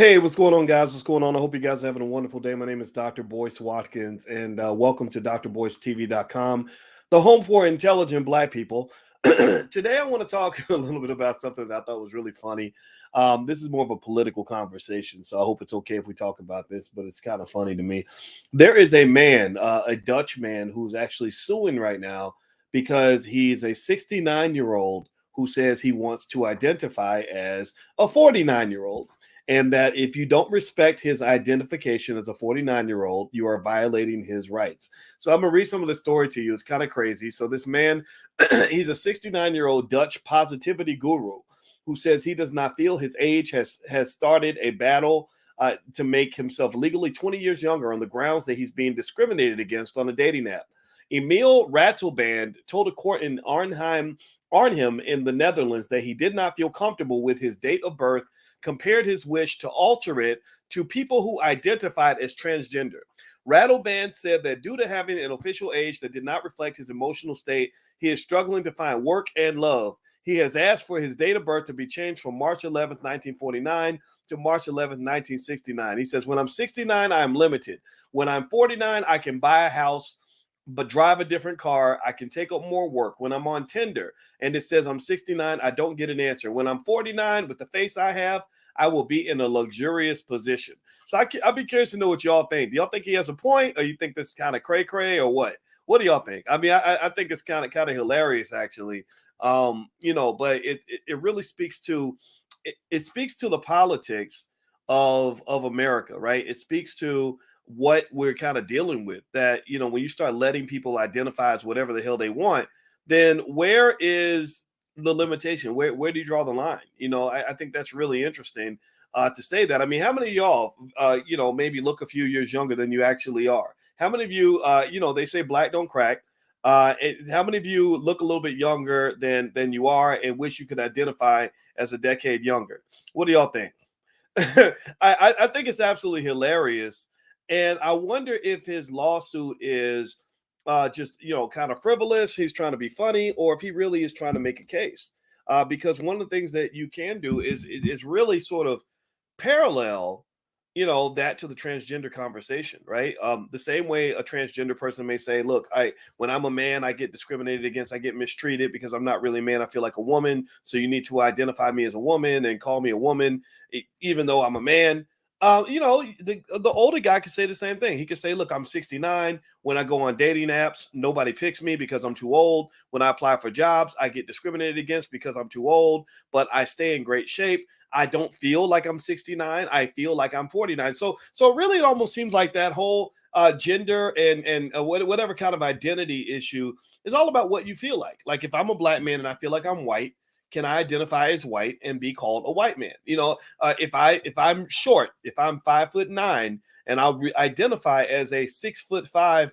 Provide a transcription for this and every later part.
Hey, what's going on, guys? What's going on? I hope you guys are having a wonderful day. My name is Dr. Boyce Watkins, and welcome to drboycetv.com, the home for intelligent Black people. Today, I want to talk a little bit about something that I thought was really funny. This is more of a political conversation, so I hope it's okay if we talk about this, but it's kind of funny to me. There is a man, a Dutch man, who's actually suing right now because he's a 69-year-old who says he wants to identify as a 49-year-old, and that if you don't respect his identification as a 49-year-old, you are violating his rights. So I'm going to read some of the story to you. It's kind of crazy. So this man, he's a 69-year-old Dutch positivity guru who says he does not feel his age has started a battle to make himself legally 20 years younger on the grounds that he's being discriminated against on a dating app. Emile Ratelband told a court in Arnhem in the Netherlands that he did not feel comfortable with his date of birth, compared his wish to alter it to people who identified as transgender. Ratelband said that due to having an official age that did not reflect his emotional state, he is struggling to find work and love. He has asked for his date of birth to be changed from March 11th, 1949 to March 11th, 1969. He says, when I'm 69, I am limited. When I'm 49, I can buy a house, but drive a different car. I can take up more work. When I'm on Tinder and it says I'm 69, I don't get an answer. When I'm 49, with the face I have, I will be in a luxurious position. So I'd be curious to know what y'all think. Do y'all think he has a point, or you think this is kind of cray cray, or what? What do y'all think? I mean, I think it's kind of hilarious, actually. But it really speaks to it speaks to the politics of America, right? It speaks to what we're kind of dealing with, that when you start letting people identify as whatever the hell they want, then where is the limitation? Where do you draw the line? I think that's really interesting to say that. I mean, how many of y'all maybe look a few years younger than you actually are? How many of you they say black don't crack? How many of you look a little bit younger than you are and wish you could identify as a decade younger? What do y'all think? I think it's absolutely hilarious. And I wonder if his lawsuit is just, kind of frivolous. He's trying to be funny, or if he really is trying to make a case. Because one of the things that you can do is really sort of parallel, that to the transgender conversation, right? The same way a transgender person may say, look, when I'm a man, I get discriminated against, I get mistreated because I'm not really a man, I feel like a woman. So you need to identify me as a woman and call me a woman, even though I'm a man. The older guy could say the same thing. He could say, look, I'm 69. When I go on dating apps, nobody picks me because I'm too old. When I apply for jobs, I get discriminated against because I'm too old, but I stay in great shape. I don't feel like I'm 69. I feel like I'm 49. So really, it almost seems like that whole gender and whatever kind of identity issue is all about what you feel like. Like, if I'm a black man and I feel like I'm white, can I identify as white and be called a white man? If I'm short, if I'm 5'9", and I'll identify as a 6'5"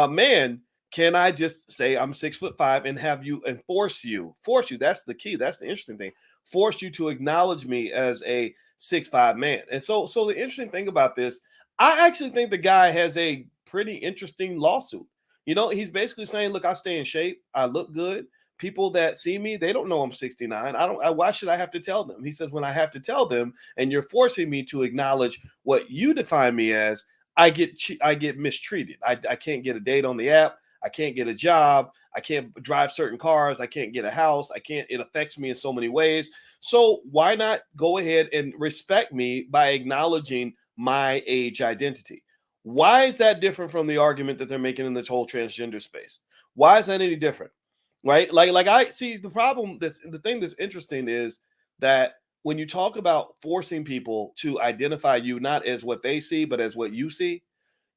man, can I just say I'm 6'5" and have you and force you? That's the key. That's the interesting thing. Force you to acknowledge me as a 6'5" man. And so the interesting thing about this, I actually think the guy has a pretty interesting lawsuit. He's basically saying, look, I stay in shape, I look good. People that see me, they don't know I'm 69. Why should I have to tell them? He says, when I have to tell them, and you're forcing me to acknowledge what you define me as, I get mistreated. I can't get a date on the app. I can't get a job. I can't drive certain cars. I can't get a house. It affects me in so many ways. So why not go ahead and respect me by acknowledging my age identity? Why is that different from the argument that they're making in this whole transgender space? Why is that any different? Right? Like I see the problem. The thing that's interesting is that when you talk about forcing people to identify you not as what they see, but as what you see,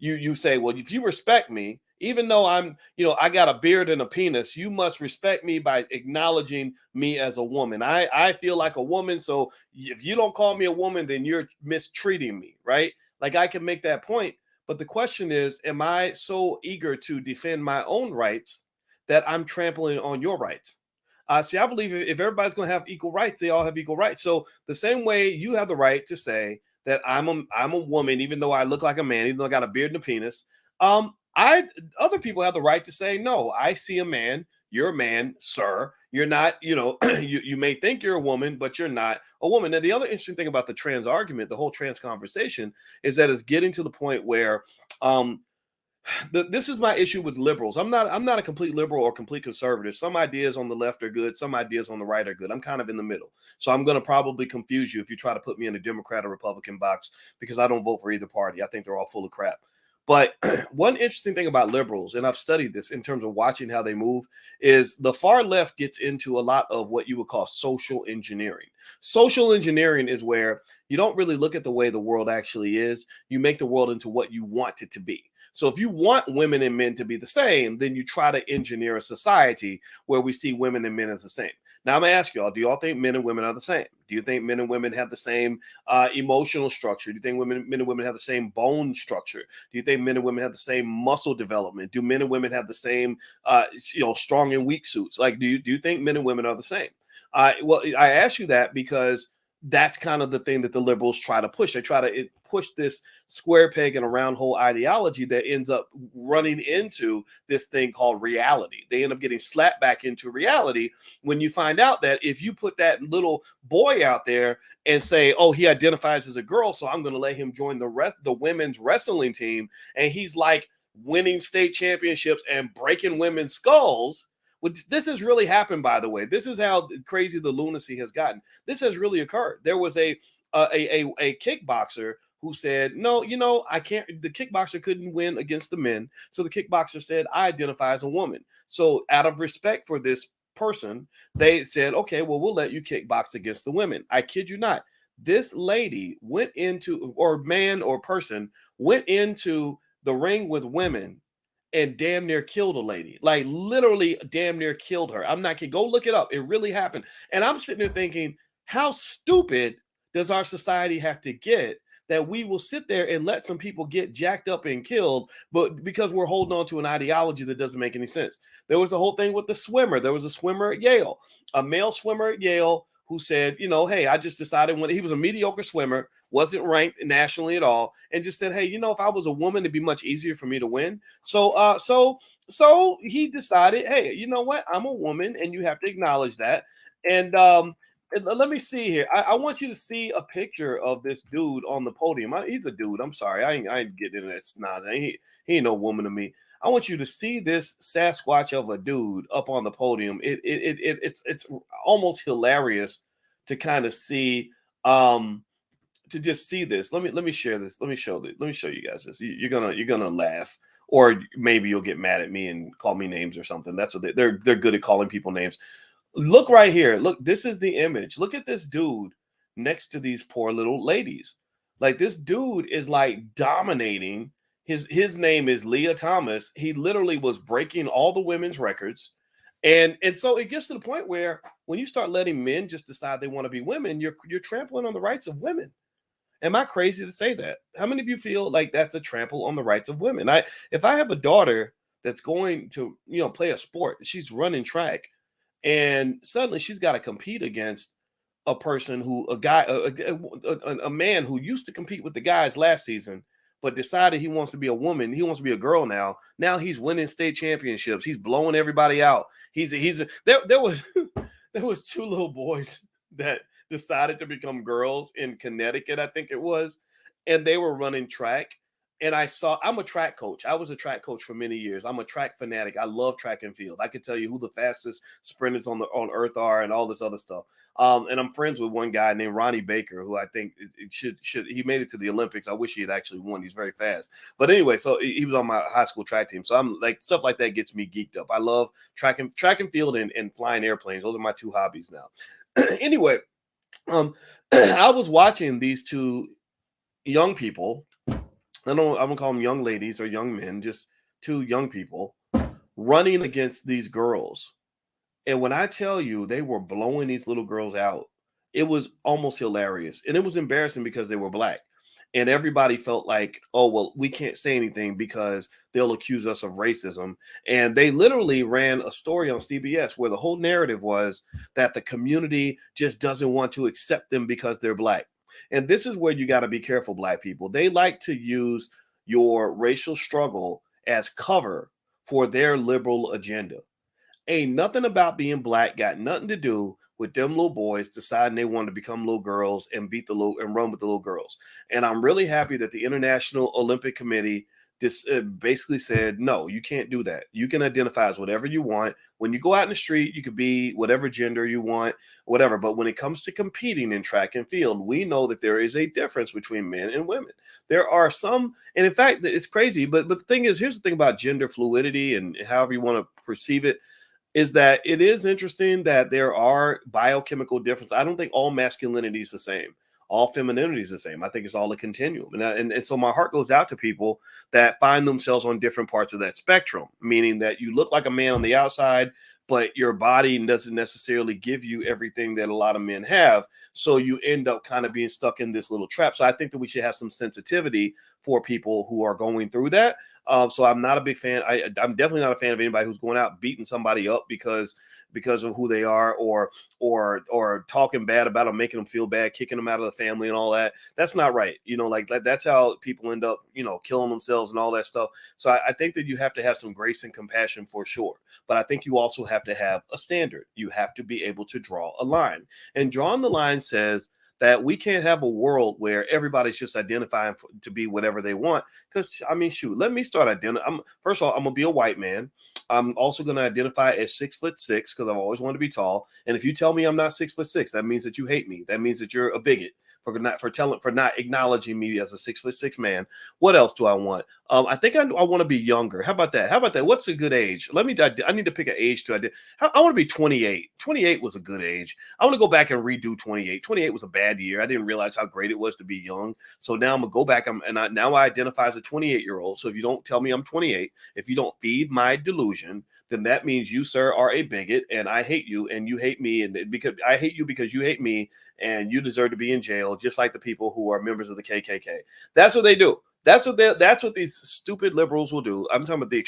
you say, well, if you respect me, even though I got a beard and a penis, you must respect me by acknowledging me as a woman. I feel like a woman, so if you don't call me a woman, then you're mistreating me, right? Like, I can make that point, but the question is, am I so eager to defend my own rights that I'm trampling on your rights? See, I believe if everybody's going to have equal rights, they all have equal rights. So the same way you have the right to say that I'm a woman, even though I look like a man, even though I got a beard and a penis, other people have the right to say, no, I see a man, you're a man, sir. You're not, you may think you're a woman, but you're not a woman. And the other interesting thing about the trans argument, the whole trans conversation, is that it's getting to the point where um, this is my issue with liberals. I'm not a complete liberal or complete conservative. Some ideas on the left are good, some ideas on the right are good. I'm kind of in the middle. So I'm going to probably confuse you if you try to put me in a Democrat or Republican box, because I don't vote for either party. I think they're all full of crap. But one interesting thing about liberals, and I've studied this in terms of watching how they move, is the far left gets into a lot of what you would call social engineering. Social engineering is where you don't really look at the way the world actually is. You make the world into what you want it to be. So if you want women and men to be the same, then you try to engineer a society where we see women and men as the same. Now I'm gonna ask y'all: do y'all think men and women are the same? Do you think men and women have the same emotional structure? Do you think men and women have the same bone structure? Do you think men and women have the same muscle development? Do men and women have the same, strong and weak suits? Like, do you think men and women are the same? Well, I ask you that because that's kind of the thing that the liberals try to push. They try to push this square peg in a round hole ideology that ends up running into this thing called reality. They end up getting slapped back into reality when you find out that if you put that little boy out there and say, "Oh, he identifies as a girl, so I'm going to let him join the women's wrestling team," and he's like winning state championships and breaking women's skulls. This has really happened, by the way. This is how crazy the lunacy has gotten. This has really occurred. There was a kickboxer who said, "No, I can't." The kickboxer couldn't win against the men, so the kickboxer said, "I identify as a woman." So, out of respect for this person, they said, "Okay, well, we'll let you kickbox against the women." I kid you not. This lady went into, or man or person went into the ring with women and damn near killed a lady. Like, literally damn near killed her. I'm not kidding. Go look it up. It really happened. And I'm sitting there thinking, how stupid does our society have to get that we will sit there and let some people get jacked up and killed, but because we're holding on to an ideology that doesn't make any sense? There was a whole thing with the swimmer. There was a swimmer at Yale, a male swimmer at Yale, who said, "Hey, I just decided," when he was a mediocre swimmer, wasn't ranked nationally at all, and just said, "Hey, if I was a woman, it'd be much easier for me to win." So he decided, "Hey, you know what? I'm a woman, and you have to acknowledge that." And let me see here. I want you to see a picture of this dude on the podium. He's a dude. I'm sorry. I ain't getting into that snot. He ain't no woman to me. I want you to see this Sasquatch of a dude up on the podium. It's almost hilarious to kind of see, to just see this. Let me share this. Let me show you guys this. You're gonna laugh, or maybe you'll get mad at me and call me names or something. That's what they're good at calling people names. Look right here. Look, this is the image. Look at this dude next to these poor little ladies. Like, this dude is like dominating. His name is Leah Thomas. He literally was breaking all the women's records. And so it gets to the point where when you start letting men just decide they want to be women, you're trampling on the rights of women. Am I crazy to say that? How many of you feel like that's a trample on the rights of women? If I have a daughter that's going to, play a sport, she's running track, and suddenly she's got to compete against a person who a guy a man who used to compete with the guys last season, but decided he wants to be a woman, he wants to be a girl now he's winning state championships, he's blowing everybody out. There was there was two little boys that decided to become girls in Connecticut, I think it was, and they were running track. And I'm a track coach. I was a track coach for many years. I'm a track fanatic. I love track and field. I can tell you who the fastest sprinters on earth are and all this other stuff. And I'm friends with one guy named Ronnie Baker, who I think it should he made it to the Olympics. I wish he had actually won. He's very fast. But anyway, so he was on my high school track team. So I'm like, stuff like that gets me geeked up. I love track and field and flying airplanes. Those are my two hobbies now. Anyway, I was watching these two young people. I don't call them young ladies or young men, just two young people running against these girls. And when I tell you they were blowing these little girls out, it was almost hilarious. And it was embarrassing because they were black. And everybody felt like, "Oh, well, we can't say anything because they'll accuse us of racism." And they literally ran a story on CBS where the whole narrative was that the community just doesn't want to accept them because they're black. And this is where you got to be careful, black people. They like to use your racial struggle as cover for their liberal agenda. Ain't nothing about being black got nothing to do with them little boys deciding they want to become little girls and beat the little and run with the little girls. And I'm really happy that the International Olympic Committee basically said, no, you can't do that. You can identify as whatever you want. When you go out in the street, you could be whatever gender you want, whatever. But when it comes to competing in track and field, we know that there is a difference between men and women. There are some, and in fact, it's crazy. But the thing is, here's the thing about gender fluidity and however you want to perceive it is that it is interesting that there are biochemical differences. I don't think all masculinity is the same. All femininity is the same. I think it's all a continuum. And so my heart goes out to people that find themselves on different parts of that spectrum, meaning that you look like a man on the outside, but your body doesn't necessarily give you everything that a lot of men have. So you end up kind of being stuck in this little trap. So I think that we should have some sensitivity for people who are going through that. So I'm not a big fan. I'm definitely not a fan of anybody who's going out beating somebody up because of who they are, or talking bad about them, making them feel bad, kicking them out of the family and all that. That's not right. Like that's how people end up, killing themselves and all that stuff. So I think that you have to have some grace and compassion for sure. But I think you also have to have a standard. You have to be able to draw a line. And drawing the line says that we can't have a world where everybody's just identifying to be whatever they want. Because I mean, shoot, let me start identifying. First of all, I'm gonna be a white man. I'm also gonna identify as 6'6" because I've always wanted to be tall. And if you tell me I'm not 6'6", that means that you hate me. That means that you're a bigot for not acknowledging me as a 6'6" man. What else do I want? I think I want to be younger. How about that? How about that? What's a good age? I need to pick an age to identify. I want to be 28. 28 was a good age. I want to go back and redo 28. 28 was a bad year. I didn't realize how great it was to be young. So now I'm gonna go back. Now I identify as a 28-year-old. So if you don't tell me I'm 28, if you don't feed my delusion, then that means you, sir, are a bigot, and I hate you, and you hate me, and because I hate you because you hate me, and you deserve to be in jail, just like the people who are members of the KKK. That's what they do. That's what these stupid liberals will do. I'm talking about the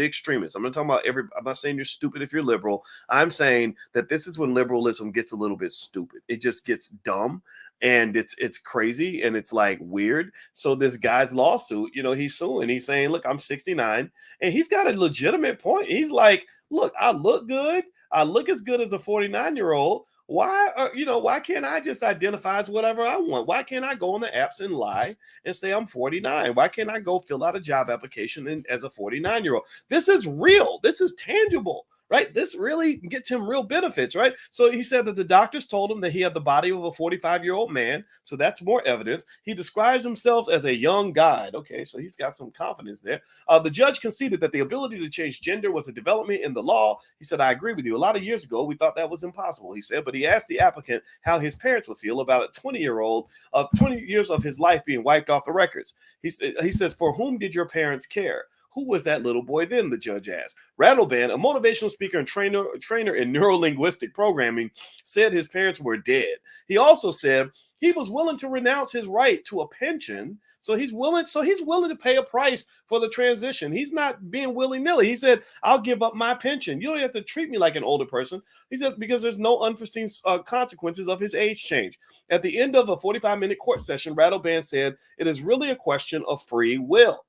extremists. I'm not talking about I'm not saying you're stupid if you're liberal. I'm saying that this is when liberalism gets a little bit stupid. It just gets dumb and it's crazy and it's like weird. So this guy's lawsuit, he's suing. He's saying, look, I'm 69, and he's got a legitimate point. He's like, look, I look good. I look as good as a 49-year-old. Why can't I just identify as whatever I want? Why can't I go on the apps and lie and say I'm 49? Why can't I go fill out a job application as a 49-year-old? This is real. This is tangible, right? This really gets him real benefits, right? So he said that the doctors told him that he had the body of a 45-year-old man. So that's more evidence. He describes himself as a young guy. Okay, so he's got some confidence there. The judge conceded that the ability to change gender was a development in the law. He said, I agree with you. A lot of years ago, we thought that was impossible, he said, but he asked the applicant how his parents would feel about a 20-year-old of 20 years of his life being wiped off the records. He says, for whom did your parents care? Who was that little boy then? The judge asked. Ratelband, a motivational speaker and trainer in neuro-linguistic programming, said his parents were dead. He also said he was willing to renounce his right to a pension. So he's willing to pay a price for the transition. He's not being willy-nilly. He said, I'll give up my pension. You don't have to treat me like an older person. He said, because there's no unforeseen consequences of his age change. At the end of a 45-minute court session, Ratelband said, it is really a question of free will.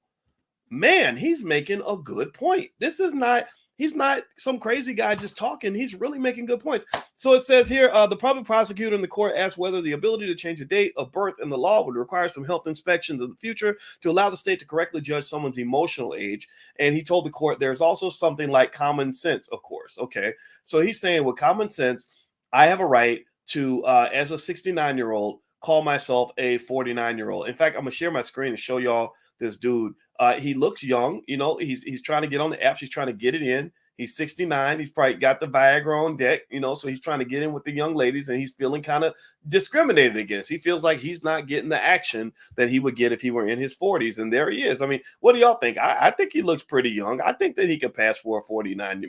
Man, he's making a good point. He's not some crazy guy just talking. He's really making good points. So it says here, the public prosecutor in the court asked whether the ability to change the date of birth in the law would require some health inspections in the future to allow the state to correctly judge someone's emotional age. And he told the court there's also something like common sense, of course. Okay. So he's saying with common sense, I have a right to, as a 69-year-old, call myself a 49-year-old. In fact, I'm going to share my screen and show y'all this dude. He looks young, he's trying to get on the apps. He's trying to get it in. He's 69. He's probably got the Viagra on deck, so he's trying to get in with the young ladies, and he's feeling kind of discriminated against. He feels like he's not getting the action that he would get if he were in his 40s. And there he is. I mean, what do y'all think? I think he looks pretty young. I think that he could pass for a 49.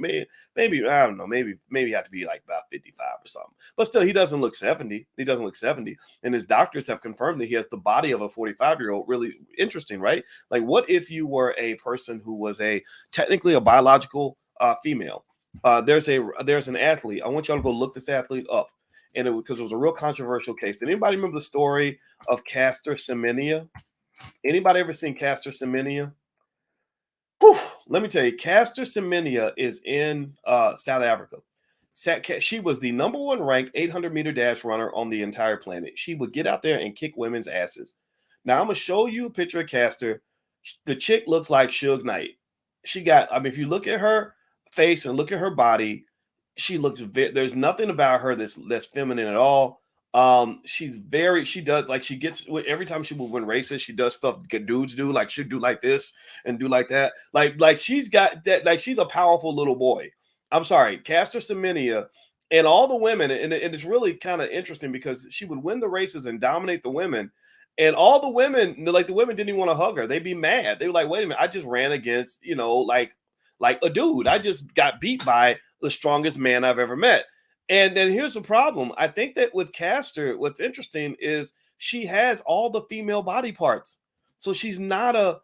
Maybe I don't know. Maybe he have to be like about 55 or something. But still, he doesn't look 70. He doesn't look 70. And his doctors have confirmed that he has the body of a 45-year-old. Really interesting, right? Like, what if you were a person who was technically a biological female? There's an athlete. I want y'all to go look this athlete up, and because it was a real controversial case. Did anybody remember the story of Caster Semenya? Anybody ever seen Caster Semenya? Whew. let me tell you, Caster Semenya is in South Africa. She was the number one ranked 800-meter dash runner on the entire planet. She would get out there and kick women's asses. Now I'm gonna show you a picture of Caster. The chick looks like Suge Knight. She got, I mean, if you look at her face and look at her body, she looks there's nothing about her that's feminine at all. She's very, she does, like, she gets, every time she will win races, she does stuff good dudes do, like she'll do like this and do like that, like she's got that, like she's a powerful little boy. I'm sorry, Caster Semenya, and all the women, and it's really kind of interesting because she would win the races and dominate the women, and all the women, like the women didn't even want to hug her. They'd be mad. They were like, wait a minute, I just ran against, like a dude. I just got beat by the strongest man I've ever met. And then here's the problem. I think that with Caster, what's interesting is she has all the female body parts. So she's not a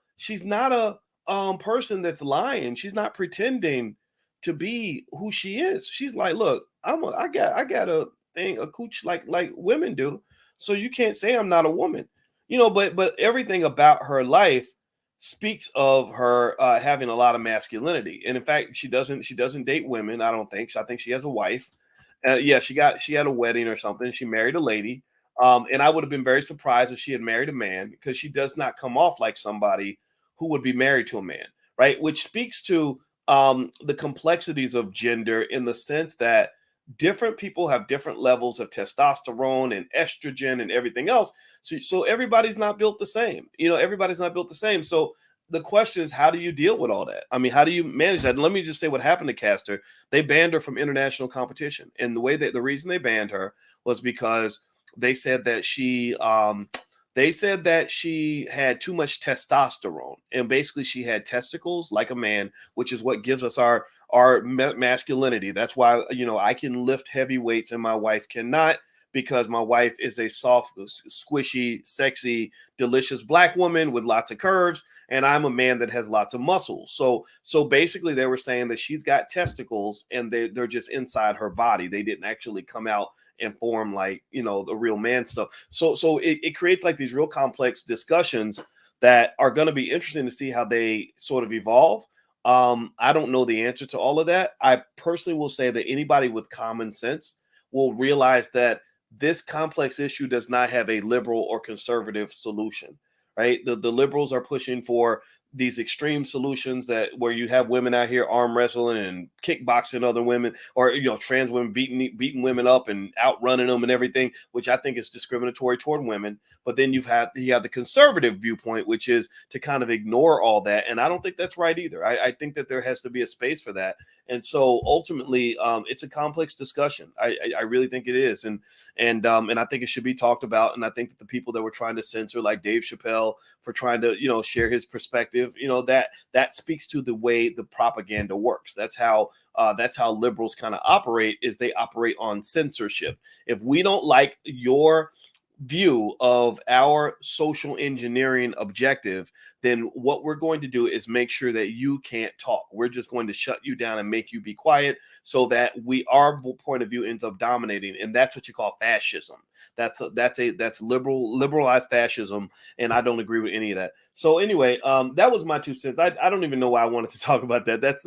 person that's lying. She's not pretending to be who she is. She's like, look, I got a thing, a cooch like women do. So you can't say I'm not a woman. But everything about her life speaks of her having a lot of masculinity. And in fact, she doesn't date women, I don't think. I think she has a wife. Yeah, she had a wedding or something. She married a lady. And I would have been very surprised if she had married a man, because she does not come off like somebody who would be married to a man, right? Which speaks to the complexities of gender, in the sense that different people have different levels of testosterone and estrogen and everything else. So everybody's not built the same. Everybody's not built the same. So the question is, how do you deal with all that? I mean, how do you manage that? And let me just say what happened to Caster. They banned her from international competition. And the reason they banned her was because they said that she had too much testosterone, and basically she had testicles like a man, which is what gives us our masculinity. That's why I can lift heavy weights and my wife cannot, because my wife is a soft, squishy, sexy, delicious black woman with lots of curves, and I'm a man that has lots of muscles. So basically they were saying that she's got testicles, and they're just inside her body. They didn't actually come out and form like the real man stuff. So it creates like these real complex discussions that are going to be interesting to see how they sort of evolve. I don't know the answer to all of that. I personally will say that anybody with common sense will realize that this complex issue does not have a liberal or conservative solution, right? The liberals are pushing for these extreme solutions, that where you have women out here arm wrestling and kickboxing other women, or trans women beating women up and outrunning them and everything, which I think is discriminatory toward women. But then you have the conservative viewpoint, which is to kind of ignore all that, and I don't think that's right either. I think that there has to be a space for that. And so ultimately, it's a complex discussion. I really think it is, and I think it should be talked about. And I think that the people that were trying to censor, like Dave Chappelle, for trying to share his perspective, that speaks to the way the propaganda works. That's how liberals kind of operate. Is they operate on censorship. If we don't like your view of our social engineering objective, then what we're going to do is make sure that you can't talk. We're just going to shut you down and make you be quiet, so that our point of view ends up dominating. And that's what you call fascism. That's liberalized fascism, and I don't agree with any of that. So anyway, that was my 2 cents. I don't even know why I wanted to talk about that. That's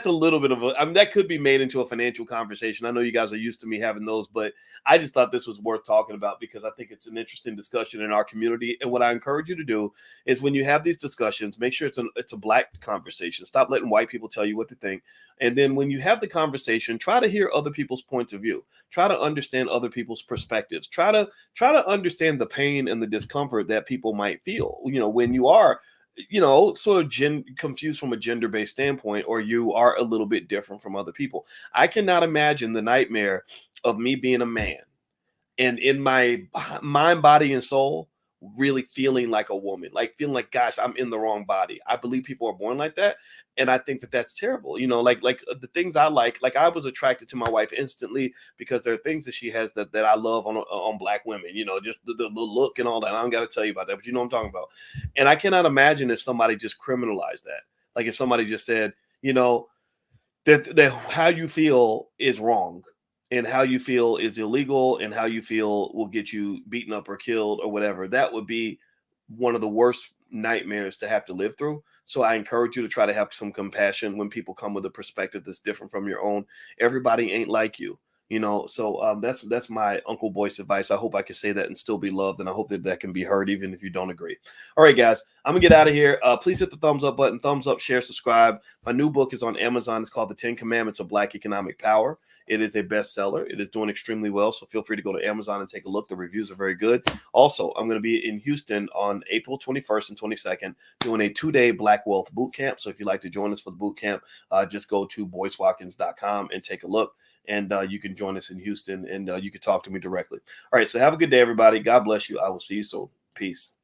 a little bit of that could be made into a financial conversation. I know you guys are used to me having those, but I just thought this was worth talking about, because I think it's an interesting discussion in our community. And what I encourage you to do is, when you have these discussions, make sure it's a black conversation. Stop letting white people tell you what to think. And then when you have the conversation, try to hear other people's points of view. Try to understand other people's perspectives. Try to understand the pain and the discomfort that people might feel, when you are sort of confused from a gender-based standpoint, or you are a little bit different from other people. I cannot imagine the nightmare of me being a man, and in my mind, body, and soul, really feeling like a woman, like feeling like, gosh, I'm in the wrong body. I believe people are born like that, and I think that that's terrible. Like the things I like I was attracted to my wife instantly, because there are things that she has that I love on black women. Just the look and all that. I don't got to tell you about that, but you know what I'm talking about. And I cannot imagine if somebody just criminalized that. Like if somebody just said, that how you feel is wrong, and how you feel is illegal, and how you feel will get you beaten up or killed or whatever. That would be one of the worst nightmares to have to live through. So I encourage you to try to have some compassion when people come with a perspective that's different from your own. Everybody ain't like you, you know. So that's my Uncle Boyce advice. I hope I can say that and still be loved, and I hope that that can be heard even if you don't agree. All right, guys, I'm gonna get out of here. Please hit the thumbs up button, thumbs up, share, subscribe. My new book is on Amazon. It's called The 10 Commandments of Black Economic Power. It is a bestseller. It is doing extremely well. So feel free to go to Amazon and take a look. The reviews are very good. Also, I'm going to be in Houston on April 21st and 22nd doing a 2-day Black Wealth Boot Camp. So if you'd like to join us for the boot camp, just go to boycewatkins.com and take a look. And you can join us in Houston, and you can talk to me directly. All right. So have a good day, everybody. God bless you. I will see you soon. Peace.